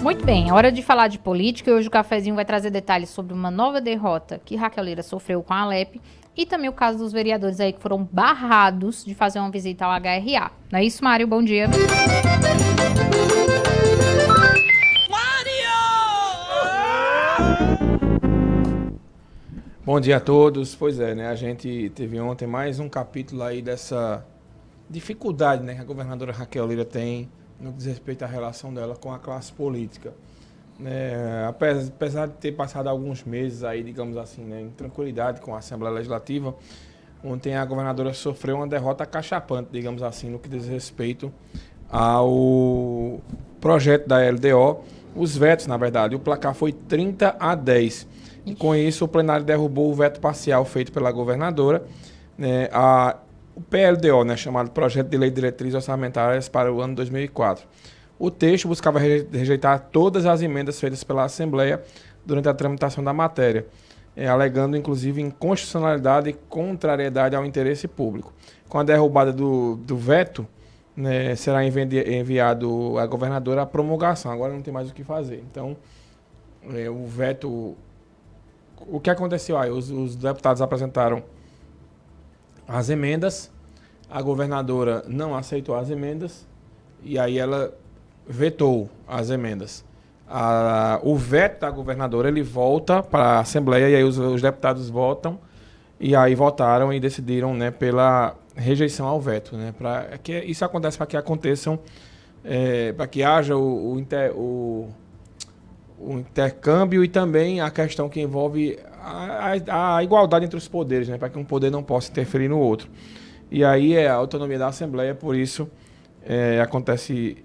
Muito bem, é hora de falar de política e hoje o cafezinho vai trazer detalhes sobre uma nova derrota que Raquel Lira sofreu com a Alep e também o caso dos vereadores aí que foram barrados de fazer uma visita ao HRA. Não é isso, Mário? Bom dia. Bom dia a todos. Pois é, né? A gente teve ontem mais um capítulo aí dessa dificuldade, né, que a governadora Raquel Lira tem no que diz respeito à relação dela com a classe política. Apesar de ter passado alguns meses aí, digamos assim, né, em tranquilidade com a Assembleia Legislativa, ontem a governadora sofreu uma derrota acachapante, digamos assim, no que diz respeito ao projeto da LDO, os vetos, na verdade. O placar foi 30-10. E com isso, o plenário derrubou o veto parcial feito pela governadora, né, o PLDO, né, chamado Projeto de Lei de Diretrizes Orçamentárias para o ano 2004. O texto buscava rejeitar todas as emendas feitas pela Assembleia durante a tramitação da matéria, alegando, inclusive, inconstitucionalidade e contrariedade ao interesse público. Com a derrubada do veto, né, será enviado à governadora a promulgação. Agora não tem mais o que fazer. Então, o veto... O que aconteceu aí? Os deputados apresentaram as emendas, a governadora não aceitou as emendas e aí ela vetou as emendas. O veto da governadora, ele volta para a Assembleia e aí os deputados votam e aí votaram e decidiram, né, pela rejeição ao veto, né, para que isso acontece, para que aconteçam, para que haja o intercâmbio e também a questão que envolve a igualdade entre os poderes, né, para que um poder não possa interferir no outro. E aí é a autonomia da Assembleia, por isso acontece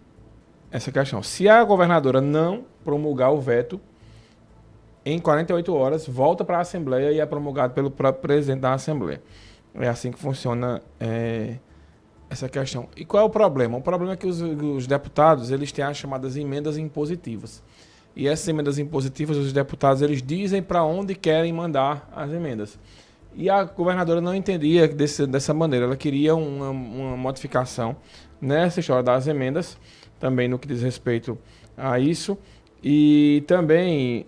essa questão. Se a governadora não promulgar o veto, em 48 horas, volta para a Assembleia e é promulgado pelo próprio presidente da Assembleia. É assim que funciona essa questão. E qual é o problema? O problema é que os deputados eles têm as chamadas emendas impositivas. E essas emendas impositivas, os deputados eles dizem para onde querem mandar as emendas. E a governadora não entendia dessa maneira. Ela queria uma modificação nessa história das emendas, também no que diz respeito a isso. E também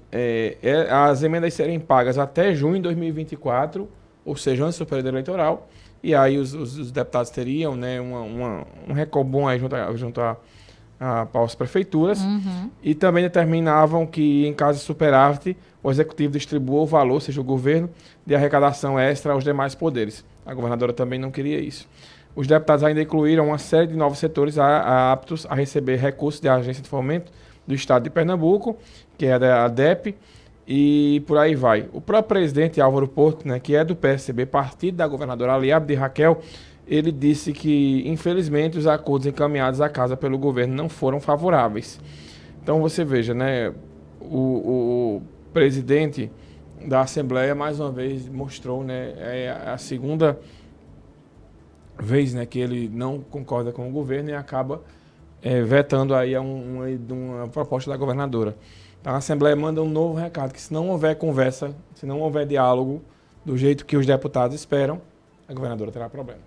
as emendas serem pagas até junho de 2024, ou seja, antes do período eleitoral. E aí os deputados teriam, né, um recobum aí junto para as prefeituras. Uhum. E também determinavam que, em caso de superávit, o executivo distribua o valor, seja o governo, de arrecadação extra aos demais poderes. A governadora também não queria isso. Os deputados ainda incluíram uma série de novos setores aptos a receber recursos da Agência de Fomento do Estado de Pernambuco, que é a ADEP, e por aí vai. O próprio presidente Álvaro Porto, né, que é do PSB, partido da governadora aliado de Raquel, ele disse que, infelizmente, os acordos encaminhados à casa pelo governo não foram favoráveis. Então, você veja, né, o presidente da Assembleia, mais uma vez, mostrou, né, a segunda vez, né, que ele não concorda com o governo e acaba vetando aí uma proposta da governadora. Então, a Assembleia manda um novo recado, que se não houver conversa, se não houver diálogo do jeito que os deputados esperam, a governadora terá problema.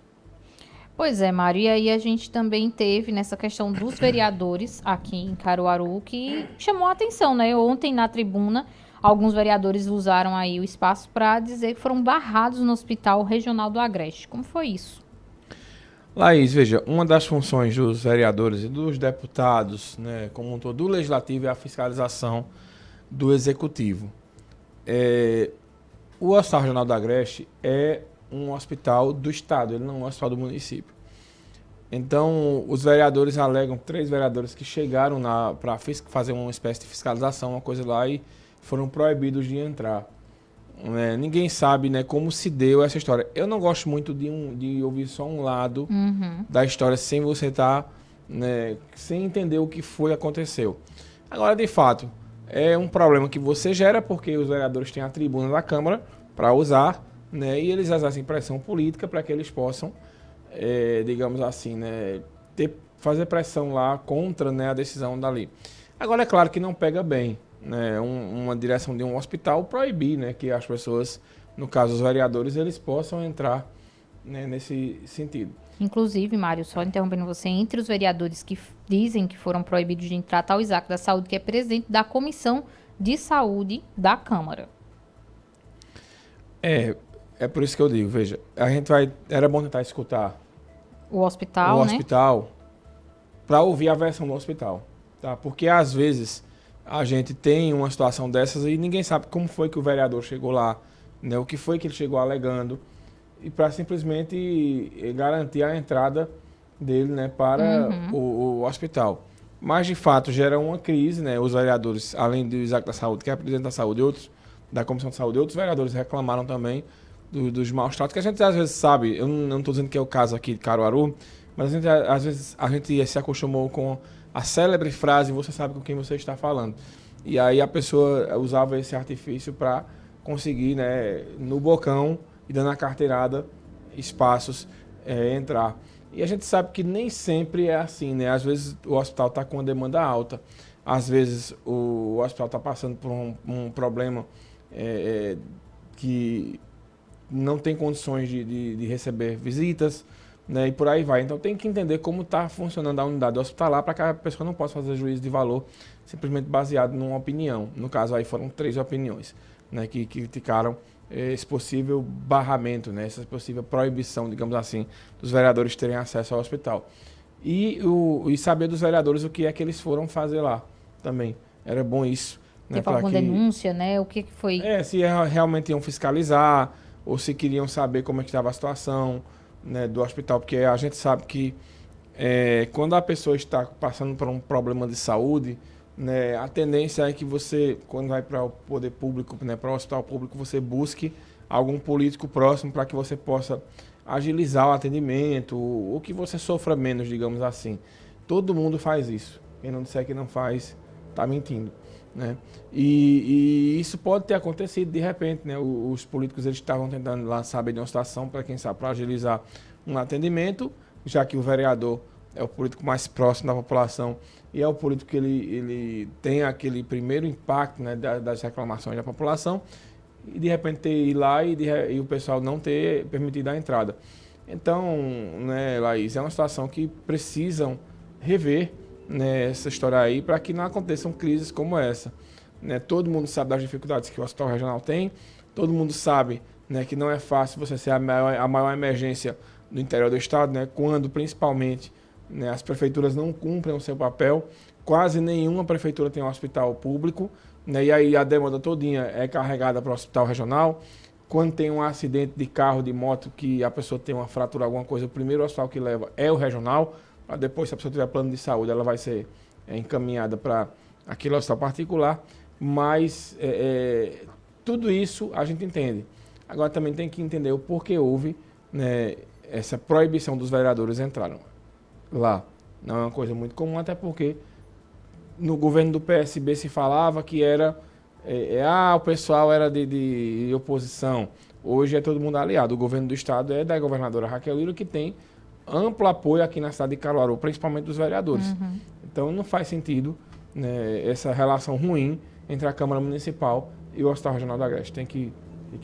Pois é, Mário, e aí a gente também teve nessa questão dos vereadores aqui em Caruaru, que chamou a atenção, né? Ontem na tribuna, alguns vereadores usaram aí o espaço para dizer que foram barrados no Hospital Regional do Agreste. Como foi isso? Laís, veja, uma das funções dos vereadores e dos deputados, né, como um todo, do Legislativo é a fiscalização do Executivo. O Hospital Regional do Agreste é um hospital do Estado, ele não é um hospital do município. Então, os vereadores alegam, 3 vereadores que chegaram para fazer uma espécie de fiscalização, uma coisa lá, e foram proibidos de entrar. Ninguém sabe, né, como se deu essa história. Eu não gosto muito de ouvir só um lado da história sem você estar, né, sem entender o que aconteceu. Agora, de fato, é um problema que você gera, porque os vereadores têm a tribuna da Câmara para usar, né, e eles exercem pressão política para que eles possam, digamos assim, né, fazer pressão lá contra, né, a decisão dali. Agora, é claro que não pega bem, né, uma direção de um hospital proibir, né, que as pessoas, no caso os vereadores, eles possam entrar, né, nesse sentido. Inclusive, Mário, só interrompendo você, entre os vereadores que dizem que foram proibidos de entrar, está o Isaac da Saúde, que é presidente da Comissão de Saúde da Câmara. É por isso que eu digo, veja, era bom tentar escutar O hospital, o né? hospital para ouvir a versão do hospital, tá? Porque às vezes a gente tem uma situação dessas e ninguém sabe como foi que o vereador chegou lá, né? O que foi que ele chegou alegando e para simplesmente garantir a entrada dele, né, para o hospital. Mas de fato gera uma crise, né? Os vereadores, além do Isaac da Saúde, que é presidente da Saúde, e outros da Comissão de Saúde, outros vereadores reclamaram também dos maus tratos, que a gente às vezes sabe, eu não estou dizendo que é o caso aqui de Caruaru, mas às vezes a gente se acostumou com a célebre frase, você sabe com quem você está falando. E aí a pessoa usava esse artifício para conseguir, né, no bocão e dando a carteirada, espaços, entrar. E a gente sabe que nem sempre é assim, né? Às vezes o hospital está com uma demanda alta, às vezes o hospital está passando por um problema que não tem condições de receber visitas, né, e por aí vai. Então tem que entender como está funcionando a unidade hospitalar para que a pessoa não possa fazer juízo de valor simplesmente baseado numa opinião. No caso aí foram 3 opiniões, né, que criticaram esse possível barramento, né, essa possível proibição, digamos assim, dos vereadores terem acesso ao hospital. E saber dos vereadores o que é que eles foram fazer lá também. Era bom isso. Né, Teve alguma denúncia, né? O que foi? Se realmente iam fiscalizar ou se queriam saber como é que estava a situação, né, do hospital, porque a gente sabe que quando a pessoa está passando por um problema de saúde, né, a tendência é que você, quando vai para o poder público, né, para o hospital público, você busque algum político próximo para que você possa agilizar o atendimento, ou que você sofra menos, digamos assim. Todo mundo faz isso. Quem não disser que não faz, está mentindo. Né? E isso pode ter acontecido de repente, né? Os políticos eles estavam tentando lá saber de uma situação para quem sabe para agilizar um atendimento, já que o vereador é o político mais próximo da população e é o político que ele tem aquele primeiro impacto, né, das reclamações da população, e de repente ter ir lá e o pessoal não ter permitido a entrada. Então, né, Laís, é uma situação que precisam rever, né, essa história aí, para que não aconteçam crises como essa. Né? Todo mundo sabe das dificuldades que o hospital regional tem, todo mundo sabe, né, que não é fácil você ser a maior emergência do interior do estado, né, quando principalmente, né, as prefeituras não cumprem o seu papel, quase nenhuma prefeitura tem um hospital público, né, e aí a demanda todinha é carregada para o hospital regional. Quando tem um acidente de carro, de moto, que a pessoa tem uma fratura, alguma coisa, o primeiro hospital que leva é o regional. Depois, se a pessoa tiver plano de saúde, ela vai ser encaminhada para aquele hospital particular. Mas tudo isso a gente entende. Agora também tem que entender o porquê houve, né, essa proibição dos vereadores entrarem lá. Não é uma coisa muito comum, até porque no governo do PSB se falava que era o pessoal era de oposição. Hoje é todo mundo aliado. O governo do estado é da governadora Raquel Lira, que tem amplo apoio aqui na cidade de Caruaru, principalmente dos vereadores. Então não faz sentido, né, essa relação ruim entre a Câmara Municipal e o Hospital Regional do Agreste. Tem que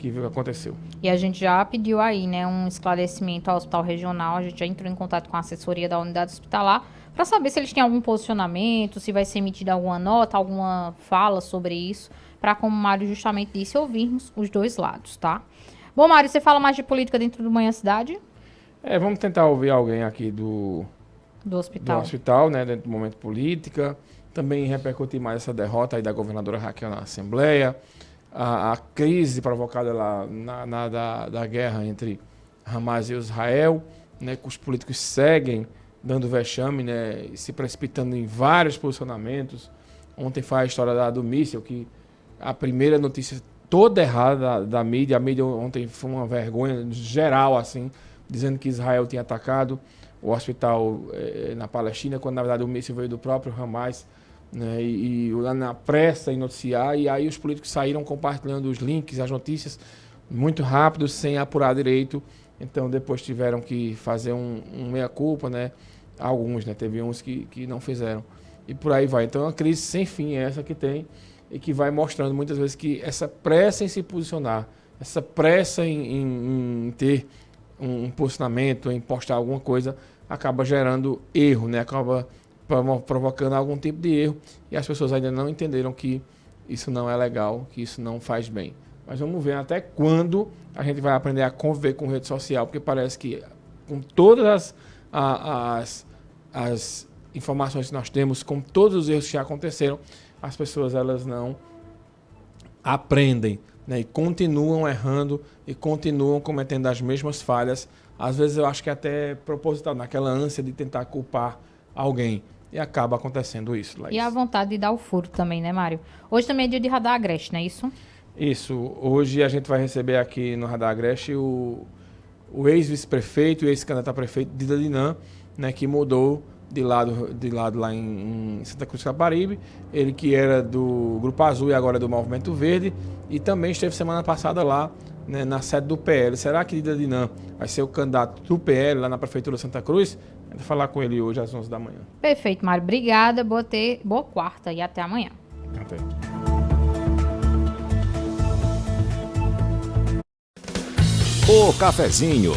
ver o que aconteceu. E a gente já pediu aí, né, um esclarecimento ao Hospital Regional, a gente já entrou em contato com a assessoria da unidade hospitalar para saber se eles têm algum posicionamento, se vai ser emitida alguma nota, alguma fala sobre isso, para, como o Mário justamente disse, ouvirmos os dois lados, tá? Bom, Mário, você fala mais de política dentro do Manhã Cidade? Vamos tentar ouvir alguém aqui do hospital, né, dentro do momento política. Também repercutir mais essa derrota aí da governadora Raquel na Assembleia. A crise provocada lá da guerra entre Hamas e Israel, né, que os políticos seguem dando vexame, né, se precipitando em vários posicionamentos. Ontem foi a história do míssil, que a primeira notícia toda errada da mídia. A mídia ontem foi uma vergonha geral, assim, dizendo que Israel tinha atacado o hospital na Palestina, quando na verdade o míssil veio do próprio Hamas, né, e lá na pressa em noticiar, e aí os políticos saíram compartilhando os links, as notícias, muito rápido, sem apurar direito. Então depois tiveram que fazer um meia-culpa, né? Alguns, né? Teve uns que não fizeram. E por aí vai. Então é uma crise sem fim essa que tem, e que vai mostrando muitas vezes que essa pressa em se posicionar, essa pressa em ter um posicionamento, em postar alguma coisa, acaba gerando erro, né? Acaba provocando algum tipo de erro e as pessoas ainda não entenderam que isso não é legal, que isso não faz bem. Mas vamos ver até quando a gente vai aprender a conviver com rede social, porque parece que com todas as informações que nós temos, com todos os erros que já aconteceram, as pessoas elas não aprendem, né? E continuam errando e continuam cometendo as mesmas falhas. Às vezes eu acho que até proposital, naquela ânsia de tentar culpar alguém. E acaba acontecendo isso, Laís. E a vontade de dar o furo também, né, Mário? Hoje também é dia de Radar Agreste, não é isso? Isso. Hoje a gente vai receber aqui no Radar Agreste o ex-vice-prefeito e ex-candidato a prefeito Dida Dinan, né, que mudou de lado lá em Santa Cruz do Caparibe. Ele que era do Grupo Azul e agora é do Movimento Verde. E também esteve semana passada lá, né, na sede do PL. Será que Dida Dinan vai ser o candidato do PL lá na Prefeitura de Santa Cruz? Vou falar com ele hoje às 11 da manhã. Perfeito, Mário. Obrigada. Boa quarta e até amanhã. Até. O cafezinho